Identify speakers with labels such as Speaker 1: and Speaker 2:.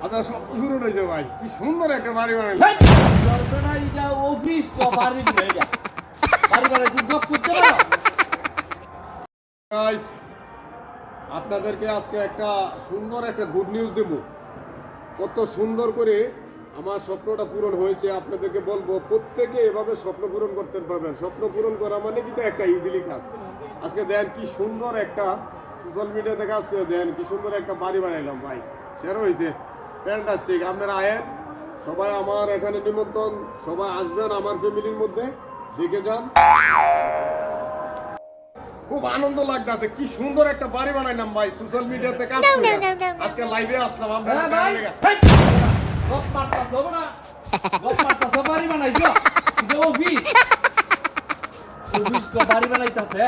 Speaker 1: আচ্ছা সব পূরণ হয়েছে ভাই, কি সুন্দর একটা বাড়ি বানাইল।
Speaker 2: অফিস তো বাড়ি বাড়ি বাড়ি জব করতে পারো।
Speaker 1: গাইস, আপনাদেরকে আজকে একটা সুন্দর একটা গুড নিউজ দেব। কত সুন্দর করে আমার স্বপ্নটা পূরণ হয়েছে আপনাদেরকে বলবো। প্রত্যেকে এভাবে স্বপ্ন পূরণ করতে পারবেন। স্বপ্ন পূরণ করা মানে কিন্তু একটা ইজিলি কাজ। আজকে দেন কি সুন্দর একটা সোশ্যাল মিডিয়া থেকে আজকে দেন কি সুন্দর একটা বাড়ি বানাইলাম ভাই, শেয়ার হয়েছে, ফ্যান্টাস্টিক। আপনারা আয়েন, সবাই আমার এখানে নিমন্ত্রণ, সবাই আসবেন আমার ফ্যামিলির মধ্যে, দেখে যান। খুব আনন্দ লাগতেছে, কি সুন্দর একটা বাড়ি বানাইলাম ভাই সোশ্যাল মিডিয়াতে কাজ করে। আজকে লাইভে আসলাম আমরা।
Speaker 2: গপ মারতাছো না, গপ মারতাছো বাড়ি বানাইছো, এটা অফিস, অফিস তো বাড়ি বানাইতাছে।